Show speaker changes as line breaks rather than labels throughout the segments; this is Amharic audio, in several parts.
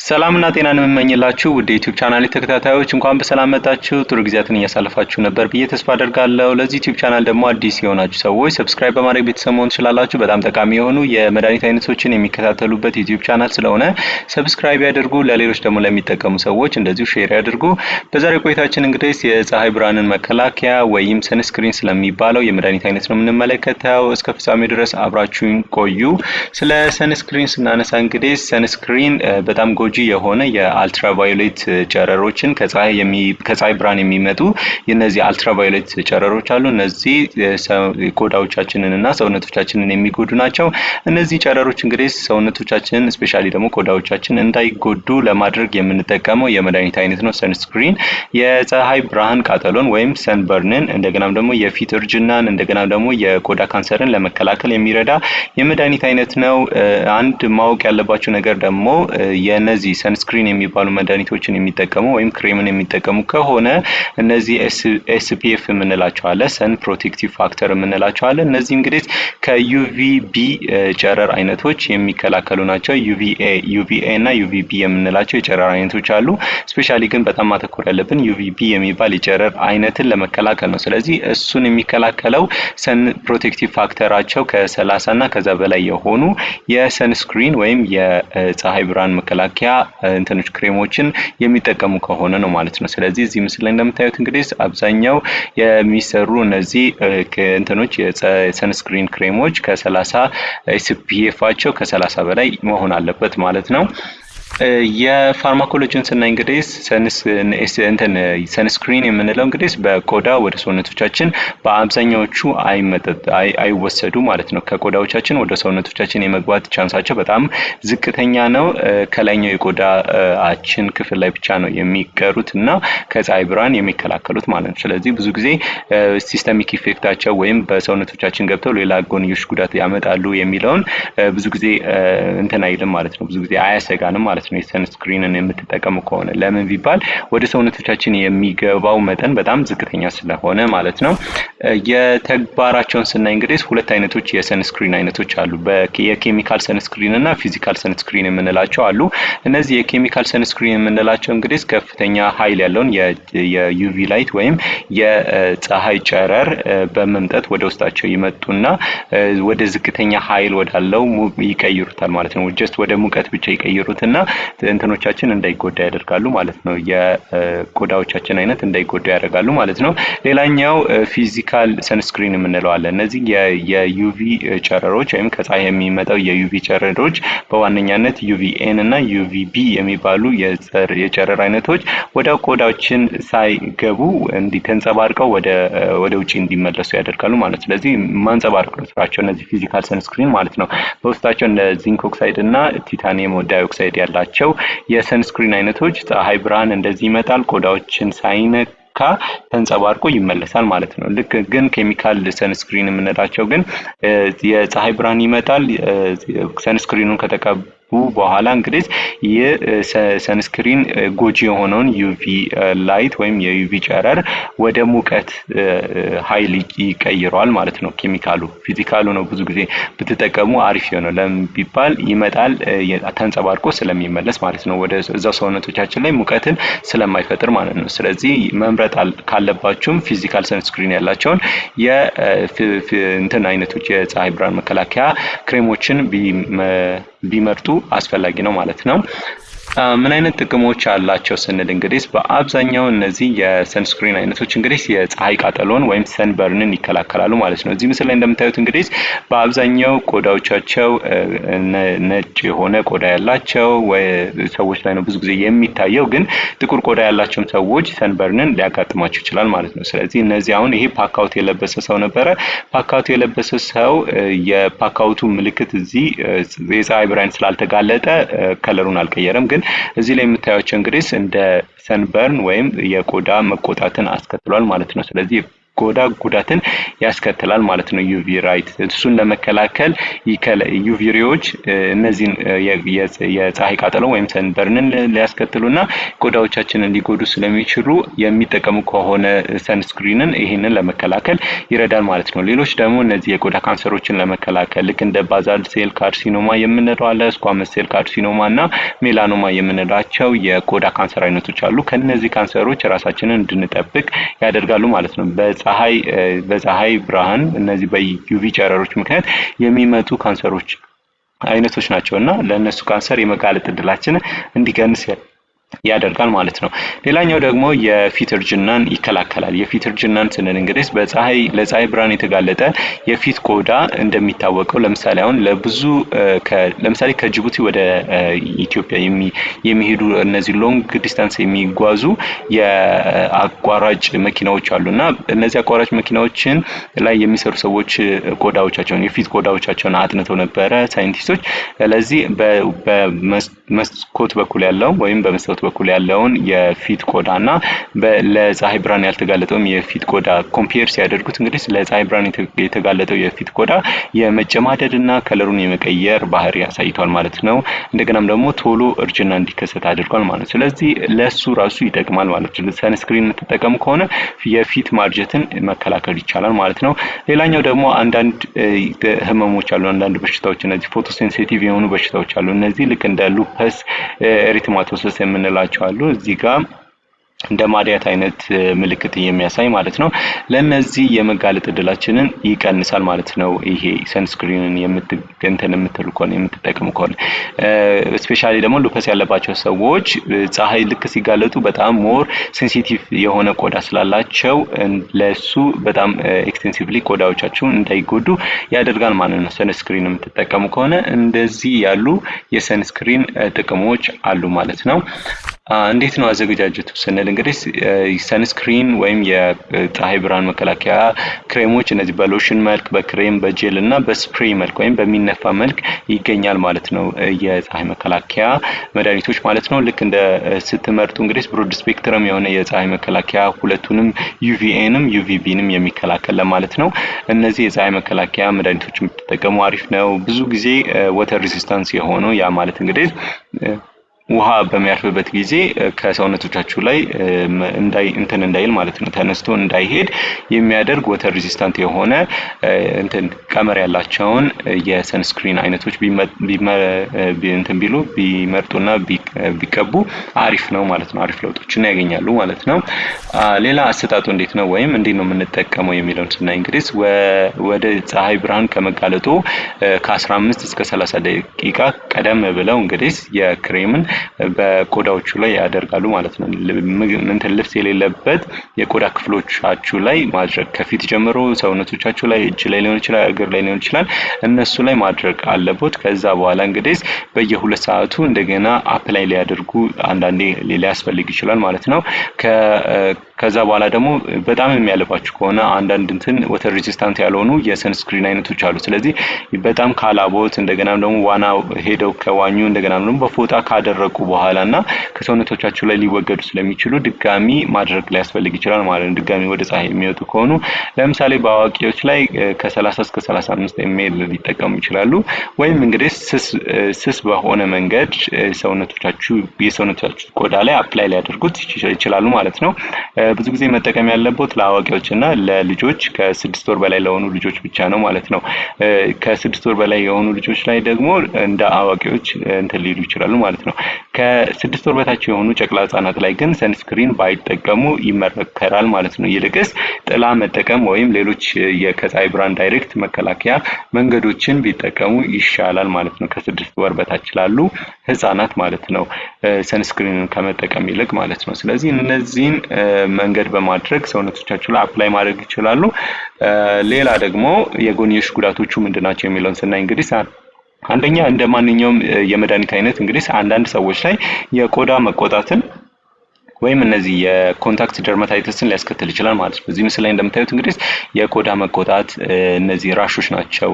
ሰላምና ጤናን የምመኝላችሁ ውድ የዩቲዩብ ቻናል ተከታታዮች እንኳን በሰላም መጣችሁ። ጥሩ ጊዜያትን እያሳለፋችሁ ነበር ብዬ ተስፋ አደርጋለሁ። ለዚህ ዩቲዩብ ቻናል ደግሞ አዲስ የሆናችሁ ሰዎች ሰብስክራይብ በማድረግ ቤተሰብ መሆን ትችላላችሁ። በጣም ጠቃሚ የሆኑ የመድኃኒት አይነቶችን የሚከታተሉበት ዩቲዩብ ቻናል ስለሆነ ሰብስክራይብ ያድርጉ። ለሌሎች ደግሞ ለሚጠቀሙ ሰዎች እንደዚሁ ሼር ያድርጉ። በዛሬው ቆይታችን እንግዲህ የፀሐይ ብርሃንን መከላከያ ወይም ሰንስክሪን ስለሚባለው የመድኃኒት አይነት ነው የምንመለከተው። እስከ ፍጻሜ ድረስ አብራችሁን ቆዩ። ስለ ሰንስክሪን ስናነሳ እንግዲህ ሰንስክሪን በጣም ጎጂ የሆነ የአልትራቫዮሌት ጨረሮችን ከፀሐይ ብርሃን የሚመጡ የነዚህ አልትራቫዮሌት ጨረሮች አሉ። እነዚህ ቆዳዎቻችንንና ሰውነቶቻችንን የሚጎዱ ናቸው። እነዚህ ጨረሮች እንግዲህ ሰውነቶቻችንን ስፔሻሊ ደግሞ ቆዳዎቻችን እንዳይጎዱ ለማድረግ የምንጠቀመው የመድኃኒት አይነት ነው ሰንስክሪን። የፀሐይ ብርሃን ቃጠሎን ወይም ሰንበርንን እንደገናም ደግሞ የፊት እርጅናን እንደገናም ደግሞ የቆዳ ካንሰርን ለመከላከል የሚረዳ የመድኃኒት አይነት ነው። አንድ ማወቅ ያለባችሁ ነገር ደግሞ የነዚህ ሰንስክሪን የሚባሉ መድኃኒቶችን የሚጠቀሙ ወይም ክሬምን የሚጠቀሙ ከሆነ እነዚህ ኤስፒኤፍ የምንላቸው አለ፣ ሰን ፕሮቴክቲቭ ፋክተር የምንላቸው አለ። እነዚህ እንግዲህ ከዩቪቢ ጨረር አይነቶች የሚከላከሉ ናቸው። ዩቪኤ እና ዩቪቢ የምንላቸው የጨረር አይነቶች አሉ። ስፔሻሊ ግን በጣም ማተኮር ያለብን ዩቪቢ የሚባል የጨረር አይነትን ለመከላከል ነው። ስለዚህ እሱን የሚከላከለው ሰን ፕሮቴክቲቭ ፋክተራቸው ከ30 እና ከዛ በላይ የሆኑ የሰንስክሪን ወይም የፀሐይ ብርሃን መከላከያ እንትኖች ክሬሞችን የሚጠቀሙ ከሆነ ነው ማለት ነው። ስለዚህ እዚህ ምስል ላይ እንደምታዩት እንግዲህ አብዛኛው የሚሰሩ እነዚህ እንትኖች የሰንስክሪን ክሬሞች ከ30 ኤስፒኤፋቸው ከ30 በላይ መሆን አለበት ማለት ነው። የፋርማኮሎጂን ስናይ እንግዲህ ሰንስክሪን የምንለው እንግዲህ በቆዳ ወደ ሰውነቶቻችን በአብዛኛዎቹ አይወሰዱ ማለት ነው። ከቆዳዎቻችን ወደ ሰውነቶቻችን የመግባት ቻንሳቸው በጣም ዝቅተኛ ነው። ከላይኛው የቆዳችን ክፍል ላይ ብቻ ነው የሚቀሩት እና ከፀሐይ ብርሃን የሚከላከሉት ማለት ነው። ስለዚህ ብዙ ጊዜ ሲስተሚክ ኢፌክታቸው ወይም በሰውነቶቻችን ገብተው ሌላ ጎንዮሽ ጉዳት ያመጣሉ የሚለውን ብዙ ጊዜ እንትን አይልም ማለት ነው። ብዙ ጊዜ አያሰጋንም ማለት ነው። የሰንስክሪንን የምትጠቀሙ ከሆነ ለምን ቢባል ወደ ሰውነቶቻችን የሚገባው መጠን በጣም ዝቅተኛ ስለሆነ ማለት ነው። የተግባራቸውን ስናይ እንግዲህ ሁለት አይነቶች የሰንስክሪን አይነቶች አሉ። የኬሚካል ሰንስክሪን እና ፊዚካል ሰንስክሪን የምንላቸው አሉ። እነዚህ የኬሚካል ሰንስክሪን የምንላቸው እንግዲህ ከፍተኛ ኃይል ያለውን የዩቪ ላይት ወይም የፀሐይ ጨረር በመምጠት ወደ ውስጣቸው ይመጡና ወደ ዝቅተኛ ኃይል ወዳለው ይቀይሩታል ማለት ነው። ጀስት ወደ ሙቀት ብቻ ይቀይሩትና እንትኖቻችን እንዳይጎዳ ያደርጋሉ ማለት ነው። የቆዳዎቻችን አይነት እንዳይጎዳ ያደርጋሉ ማለት ነው። ሌላኛው ፊዚካል ሰንስክሪን የምንለው አለ። እነዚህ የዩቪ ጨረሮች ወይም ከፀሐይ የሚመጣው የዩቪ ጨረሮች በዋነኛነት ዩቪኤን እና ዩቪቢ የሚባሉ የጨረር አይነቶች ወደ ቆዳችን ሳይገቡ እንዲተንጸባርቀው ወደ ውጪ እንዲመለሱ ያደርጋሉ ማለት ነው። ስለዚህ ማንጸባረቅ ነው ስራቸው እነዚህ ፊዚካል ሰንስክሪን ማለት ነው። በውስጣቸው እንደ ዚንክ ኦክሳይድ እና ቲታኒየም ዳይኦክሳይድ ያላቸው የሰንስክሪን አይነቶች ፀሐይ ብርሃን እንደዚህ ይመጣል፣ ቆዳዎችን ሳይነካ ተንጸባርቆ ይመለሳል ማለት ነው። ልክ ግን ኬሚካል ሰንስክሪን የምንላቸው ግን የፀሐይ ብርሃን ይመጣል፣ ሰንስክሪኑን ከተቀቡ በኋላ እንግዲህ የሰንስክሪን ጎጂ የሆነውን ዩቪ ላይት ወይም የዩቪ ጨረር ወደ ሙቀት ኃይል ይቀይረዋል ማለት ነው። ኬሚካሉ ፊዚካሉ ነው ብዙ ጊዜ ብትጠቀሙ አሪፍ ነው። ለምን ቢባል ይመጣል ተንጸባርቆ ስለሚመለስ ማለት ነው። ወደ እዛው ሰውነቶቻችን ላይ ሙቀትን ስለማይፈጥር ማለት ነው። ስለዚህ መምረጥ ካለባችሁም ፊዚካል ሰንስክሪን ያላቸውን እንትን አይነቶች የፀሐይ ብርሃን መከላከያ ክሬሞችን ቢመርጡ አስፈላጊ ነው ማለት ነው። ምን አይነት ጥቅሞች አላቸው ስንል እንግዲህ በአብዛኛው እነዚህ የሰንስክሪን አይነቶች እንግዲህ የፀሐይ ቃጠሎን ወይም ሰንበርንን ይከላከላሉ ማለት ነው። እዚህ ምስል ላይ እንደምታዩት እንግዲህ በአብዛኛው ቆዳዎቻቸው ነጭ የሆነ ቆዳ ያላቸው ሰዎች ላይ ነው ብዙ ጊዜ የሚታየው፣ ግን ጥቁር ቆዳ ያላቸው ሰዎች ሰንበርንን ሊያጋጥማቸው ይችላል ማለት ነው። ስለዚህ እነዚህ አሁን ይሄ ፓካውት የለበሰ ሰው ነበረ። ፓካውት የለበሰ ሰው የፓካውቱ ምልክት እዚህ የፀሐይ ብርሃን ስላልተጋለጠ ከለሩን አልቀየረም፣ ግን እዚህ ላይ የምታዩቸው እንግዲህ እንደ ሰንበርን ወይም የቆዳ መቆጣትን አስከትሏል ማለት ነው። ስለዚህ ቆዳ ጉዳትን ያስከትላል ማለት ነው። ዩቪ ራይት እሱን ለመከላከል ዩቪ ሬዎች እነዚህን የፀሐይ ቃጠሎ ወይም ሰንበርንን ሊያስከትሉና ቆዳዎቻችንን ሊጎዱ ስለሚችሉ የሚጠቀሙ ከሆነ ሰንስክሪንን ይህንን ለመከላከል ይረዳል ማለት ነው። ሌሎች ደግሞ እነዚህ የቆዳ ካንሰሮችን ለመከላከል ልክ እንደ ባዛል ሴል ካርሲኖማ የምንለው አለ፣ ስኳመስ ሴል ካርሲኖማ እና ሜላኖማ የምንላቸው የቆዳ ካንሰር አይነቶች አሉ። ከነዚህ ካንሰሮች ራሳችንን እንድንጠብቅ ያደርጋሉ ማለት ነው። በፀሐይ ብርሃን እነዚህ በዩቪ ጨረሮች ምክንያት የሚመጡ ካንሰሮች አይነቶች ናቸውና ለነሱ ካንሰር የመጋለጥ እድላችንን እንዲቀንስ ያደርጋል ማለት ነው። ሌላኛው ደግሞ የፊት እርጅናን ይከላከላል። የፊት እርጅናን ስንል እንግዲህ ለፀሐይ ብርሃን የተጋለጠ የፊት ቆዳ እንደሚታወቀው ለምሳሌ አሁን ለምሳሌ ከጅቡቲ ወደ ኢትዮጵያ የሚሄዱ እነዚህ ሎንግ ዲስታንስ የሚጓዙ የአቋራጭ መኪናዎች አሉና እነዚህ አቋራጭ መኪናዎችን ላይ የሚሰሩ ሰዎች የፊት ቆዳዎቻቸውን አጥንተው ነበረ ሳይንቲስቶች። ስለዚህ በመስኮት በኩል ያለው ወይም በመስታወት በኩል ያለውን የፊት ቆዳና ለፀሐይ ብርሃን ያልተጋለጠውን የፊት ቆዳ ኮምፔር ሲያደርጉት እንግዲህ ለፀሐይ ብርሃን የተጋለጠው የፊት ቆዳ የመጨማደድና ከለሩን የመቀየር ባህሪ ያሳይቷል ማለት ነው። እንደገናም ደግሞ ቶሎ እርጅና እንዲከሰት አድርጓል ማለት ነው። ስለዚህ ለሱ ራሱ ይጠቅማል ማለት ነው። ሰንስክሪን የምትጠቀሙ ከሆነ የፊት ማርጀትን መከላከል ይቻላል ማለት ነው። ሌላኛው ደግሞ አንዳንድ ህመሞች አሉ፣ አንዳንድ በሽታዎች እነዚህ ፎቶሴንሲቲቭ የሆኑ በሽታዎች አሉ። እነዚህ ልክ እንደ ሉፐስ ኤሪትማቶሲስ የምንላቸው አሉ። እዚህ ጋር እንደ ማዲያት አይነት ምልክት የሚያሳይ ማለት ነው። ለነዚህ የመጋለጥ እድላችንን ይቀንሳል ማለት ነው። ይሄ ሰንስክሪንን የምትሉ ከሆነ የምትጠቀሙ ከሆነ ስፔሻሊ ደግሞ ሉፐስ ያለባቸው ሰዎች ፀሐይ ልክ ሲጋለጡ በጣም ሞር ሴንሲቲቭ የሆነ ቆዳ ስላላቸው ለሱ በጣም ኤክስቴንሲቭሊ ቆዳዎቻችሁን እንዳይጎዱ ያደርጋል ማለት ነው። ሰንስክሪን የምትጠቀሙ ከሆነ እንደዚህ ያሉ የሰንስክሪን ጥቅሞች አሉ ማለት ነው። እንዴት ነው አዘገጃጀቱ ስንል እንግዲህ ሰንስክሪን ወይም የፀሐይ ብርሃን መከላከያ ክሬሞች እነዚህ በሎሽን መልክ፣ በክሬም፣ በጄል እና በስፕሬይ መልክ ወይም በሚነፋ መልክ ይገኛል ማለት ነው። የፀሐይ መከላከያ መድኃኒቶች ማለት ነው። ልክ እንደ ስትመርጡ እንግዲህ ብሮድ ስፔክትረም የሆነ የፀሐይ መከላከያ ሁለቱንም ዩቪኤንም ዩቪቢንም የሚከላከል ለማለት ነው። እነዚህ የፀሐይ መከላከያ መድኃኒቶች የምትጠቀሙ አሪፍ ነው። ብዙ ጊዜ ወተር ሬዚስታንስ የሆነው ያ ማለት እንግዲህ ውሃ በሚያርፍበት ጊዜ ከሰውነቶቻችሁ ላይ እንዳይል ማለት ነው፣ ተነስቶ እንዳይሄድ የሚያደርግ ወተር ሬዚስታንት የሆነ ቀመር ያላቸውን የሰንስክሪን አይነቶች ቢመርጡና ቢቀቡ አሪፍ ነው ማለት ነው። አሪፍ ለውጦችን ያገኛሉ ማለት ነው። ሌላ አሰጣጡ እንዴት ነው ወይም እንዴት ነው የምንጠቀመው የሚለውን ስናይ እንግዲህ ወደ ፀሐይ ብርሃን ከመጋለጡ ከ15 እስከ 30 ደቂቃ ቀደም ብለው እንግዲህ የክሬምን በቆዳዎቹ ላይ ያደርጋሉ ማለት ነው። ልብስ የሌለበት የቆዳ ክፍሎቻችሁ ላይ ማድረግ ከፊት ጀምሮ ሰውነቶቻችሁ ላይ እጅ ላይ ሊሆን ይችላል፣ እግር ላይ ሊሆን ይችላል፣ እነሱ ላይ ማድረግ አለቦት። ከዛ በኋላ እንግዲህ በየ2 ሰዓቱ እንደገና አፕላይ ሊያደርጉ አንዳንዴ ሊያስፈልግ ይችላል ማለት ነው። ከዛ በኋላ ደግሞ በጣም የሚያለባችሁ ከሆነ አንዳንድ ወተር ሬዚስታንት ያልሆኑ የሰንስክሪን አይነቶች አሉ። ስለዚህ በጣም ካላቦት እንደገና ደግሞ ዋና ሄደው ከዋኙ እንደገና ደግሞ በፎጣ ካደረጉ በኋላና ከሰውነቶቻችሁ ላይ ሊወገዱ ስለሚችሉ ድጋሚ ማድረግ ሊያስፈልግ ይችላል ማለት ነው። ድጋሚ ወደ ፀሐይ የሚወጡ ከሆኑ ለምሳሌ በአዋቂዎች ላይ ከ30 እስከ 35 ኤምኤል ሊጠቀሙ ይችላሉ። ወይም እንግዲህ ስስ በሆነ መንገድ የሰውነቶቻችሁ ቆዳ ላይ አፕላይ ሊያደርጉት ይችላሉ ማለት ነው። ብዙ ጊዜ መጠቀም ያለበት ለአዋቂዎችና ለልጆች ከ6 ወር በላይ ለሆኑ ልጆች ብቻ ነው ማለት ነው። ከ6 ወር በላይ የሆኑ ልጆች ላይ ደግሞ እንደ አዋቂዎች ሊሉ ይችላሉ ማለት ነው። ከ6 ወር በታች የሆኑ ጨቅላ ህጻናት ላይ ግን ሰንስክሪን ባይጠቀሙ ይመከራል ማለት ነው። ይልቅስ ጥላ መጠቀም ወይም ሌሎች ከፀሐይ ብርሃን ዳይሬክት መከላከያ መንገዶችን ቢጠቀሙ ይሻላል ማለት ነው። ከ6 ወር በታች ላሉ ህጻናት ማለት ነው፣ ሰንስክሪንን ከመጠቀም ይልቅ ማለት ነው። ስለዚህ እነዚህን መንገድ በማድረግ ሰውነቶቻችሁ ላይ አፕላይ ማድረግ ይችላሉ። ሌላ ደግሞ የጎንዮሽ ጉዳቶቹ ምንድናቸው የሚለውን ስናይ እንግዲህ አንደኛ እንደ ማንኛውም የመድኃኒት አይነት እንግዲህ አንዳንድ ሰዎች ላይ የቆዳ መቆጣትን ወይም እነዚህ የኮንታክት ደርማታይተስን ሊያስከትል ይችላል ማለት ነው። እዚህ ምስል ላይ እንደምታዩት እንግዲህ የቆዳ መቆጣት እነዚህ ራሾች ናቸው።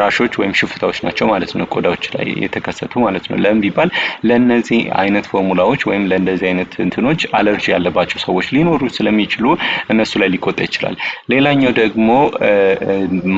ራሾች ወይም ሽፍታዎች ናቸው ማለት ነው ቆዳዎች ላይ የተከሰቱ ማለት ነው። ለምን ቢባል ለነዚህ አይነት ፎርሙላዎች ወይም ለእንደዚህ አይነት እንትኖች አለርጂ ያለባቸው ሰዎች ሊኖሩ ስለሚችሉ እነሱ ላይ ሊቆጣ ይችላል። ሌላኛው ደግሞ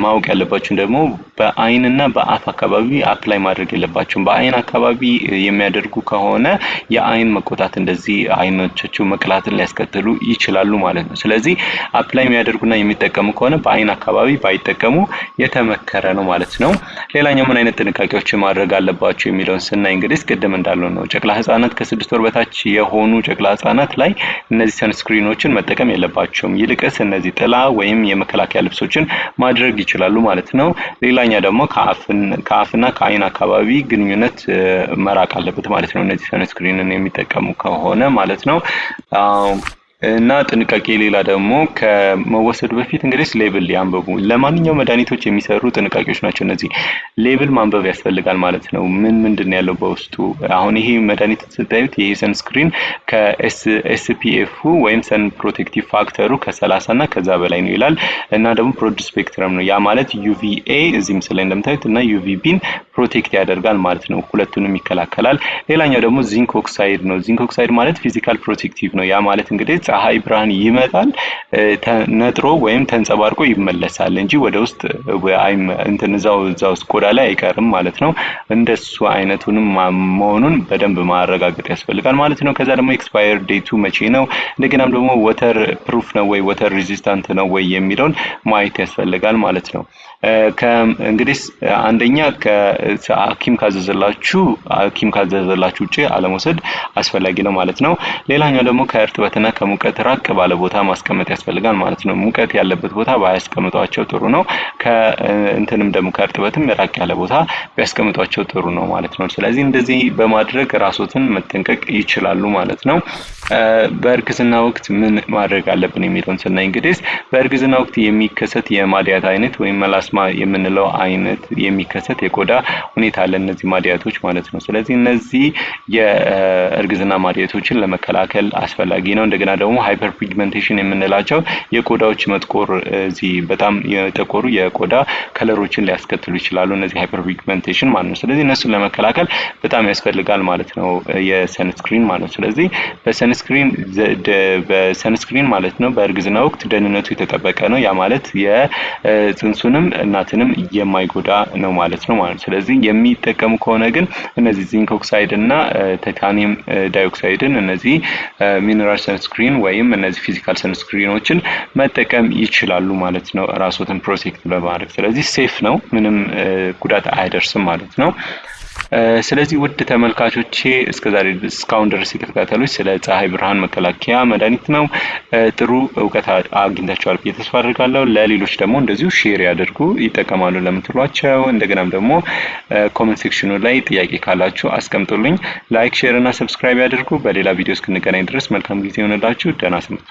ማወቅ ያለባችሁ ደግሞ በአይንና በአፍ አካባቢ አፕላይ ማድረግ የለባችሁም። በአይን አካባቢ የሚያደርጉ ከሆነ የአይን መቆጣት እንደዚህ አይኖቻቸው መቅላትን ሊያስከትሉ ይችላሉ ማለት ነው። ስለዚህ አፕላይ የሚያደርጉና የሚጠቀሙ ከሆነ በአይን አካባቢ ባይጠቀሙ የተመከረ ነው ማለት ነው። ሌላኛው ምን አይነት ጥንቃቄዎችን ማድረግ አለባቸው የሚለውን ስናይ እንግዲህ ቅድም እንዳለው ነው ጨቅላ ህጻናት ከ6 ወር በታች የሆኑ ጨቅላ ህጻናት ላይ እነዚህ ሰንስክሪኖችን መጠቀም የለባቸውም። ይልቅስ እነዚህ ጥላ ወይም የመከላከያ ልብሶችን ማድረግ ይችላሉ ማለት ነው። ሌላኛ ደግሞ ከአፍና ከአይን አካባቢ ግንኙነት መራቅ አለበት ማለት ነው። እነዚህ ሰንስክሪንን የሚጠቀሙ ከሆነ ማለት ነው። እና ጥንቃቄ ሌላ ደግሞ ከመወሰዱ በፊት እንግዲህ ሌብል ያንብቡ። ለማንኛውም መድኃኒቶች የሚሰሩ ጥንቃቄዎች ናቸው እነዚህ። ሌብል ማንበብ ያስፈልጋል ማለት ነው። ምንድን ነው ያለው በውስጡ? አሁን ይሄ መድኃኒት ስታዩት ይሄ ሰንስክሪን ከኤስፒኤፍ ወይም ሰን ፕሮቴክቲቭ ፋክተሩ ከ30 እና ከዛ በላይ ነው ይላል። እና ደግሞ ብሮድ ስፔክትረም ነው። ያ ማለት ዩቪኤ እዚህ ምስል ላይ እንደምታዩት እና ዩቪቢን ፕሮቴክት ያደርጋል ማለት ነው። ሁለቱንም ይከላከላል። ሌላኛው ደግሞ ዚንክ ኦክሳይድ ነው። ዚንክ ኦክሳይድ ማለት ፊዚካል ፕሮቴክቲቭ ነው። ያ ማለት እንግዲህ ፀሐይ ብርሃን ይመጣል ነጥሮ ወይም ተንጸባርቆ ይመለሳል እንጂ ወደ ውስጥ እዛው ውስጥ ቆዳ ላይ አይቀርም ማለት ነው። እንደሱ አይነቱንም መሆኑን በደንብ ማረጋገጥ ያስፈልጋል ማለት ነው። ከዛ ደግሞ ኤክስፓየር ዴቱ መቼ ነው፣ እንደገናም ደግሞ ወተር ፕሩፍ ነው ወይ ወተር ሬዚስታንት ነው ወይ የሚለውን ማየት ያስፈልጋል ማለት ነው። እንግዲህ አንደኛ ሐኪም ካዘዘላችሁ ውጪ አለመውሰድ አስፈላጊ ነው ማለት ነው። ሌላኛው ደግሞ ከእርጥበትና ከሙቀት ራቅ ባለ ቦታ ማስቀመጥ ያስፈልጋል ማለት ነው። ሙቀት ያለበት ቦታ ባያስቀምጧቸው ጥሩ ነው። ደግሞ ከእርጥበትም ራቅ ያለ ቦታ ቢያስቀምጧቸው ጥሩ ነው ማለት ነው። ስለዚህ እንደዚህ በማድረግ ራስዎትን መጠንቀቅ ይችላሉ ማለት ነው። በእርግዝና ወቅት ምን ማድረግ አለብን የሚለውን ስናይ እንግዲህ በእርግዝና ወቅት የሚከሰት የማዲያት አይነት ወይም መላስማ የምንለው አይነት የሚከሰት የቆዳ ሁኔታ አለ፣ እነዚህ ማዲያቶች ማለት ነው። ስለዚህ እነዚህ የእርግዝና ማዲያቶችን ለመከላከል አስፈላጊ ነው። እንደገና ደግሞ ሃይፐር ፒግመንቴሽን የምንላቸው የቆዳዎች መጥቆር እዚህ በጣም የጠቆሩ የቆዳ ከለሮችን ሊያስከትሉ ይችላሉ፣ እነዚህ ሃይፐር ፒግመንቴሽን ማለት ነው። ስለዚህ እነሱን ለመከላከል በጣም ያስፈልጋል ማለት ነው የሰንስክሪን ማለት ነው። ስለዚህ በሰንስክሪን ማለት ነው በእርግዝና ወቅት ደህንነቱ የተጠበቀ ነው። ያ ማለት የጽንሱንም እናትንም የማይጎዳ ነው ማለት ነው። ስለዚህ የሚጠቀሙ ከሆነ ግን እነዚህ ዚንክ ኦክሳይድ እና ታይታኒየም ዳይኦክሳይድን እነዚህ ሚነራል ሰንስክሪን ወይም እነዚህ ፊዚካል ሰንስክሪኖችን መጠቀም ይችላሉ ማለት ነው ራስዎትን ፕሮቴክት በማድረግ። ስለዚህ ሴፍ ነው፣ ምንም ጉዳት አያደርስም ማለት ነው። ስለዚህ ውድ ተመልካቾቼ እስካሁን ድረስ የተከታተሉት ስለ ፀሐይ ብርሃን መከላከያ መድኃኒት ነው። ጥሩ እውቀት አግኝታችኋል ብዬ ተስፋ አድርጋለሁ። ለሌሎች ደግሞ እንደዚሁ ሼር ያድርጉ ይጠቀማሉ ለምትሏቸው። እንደገናም ደግሞ ኮሜንት ሴክሽኑ ላይ ጥያቄ ካላችሁ አስቀምጡልኝ። ላይክ፣ ሼር እና ሰብስክራይብ ያድርጉ። በሌላ ቪዲዮ እስክንገናኝ ድረስ መልካም ጊዜ ይሆንላችሁ። ደህና ሰንብቱ።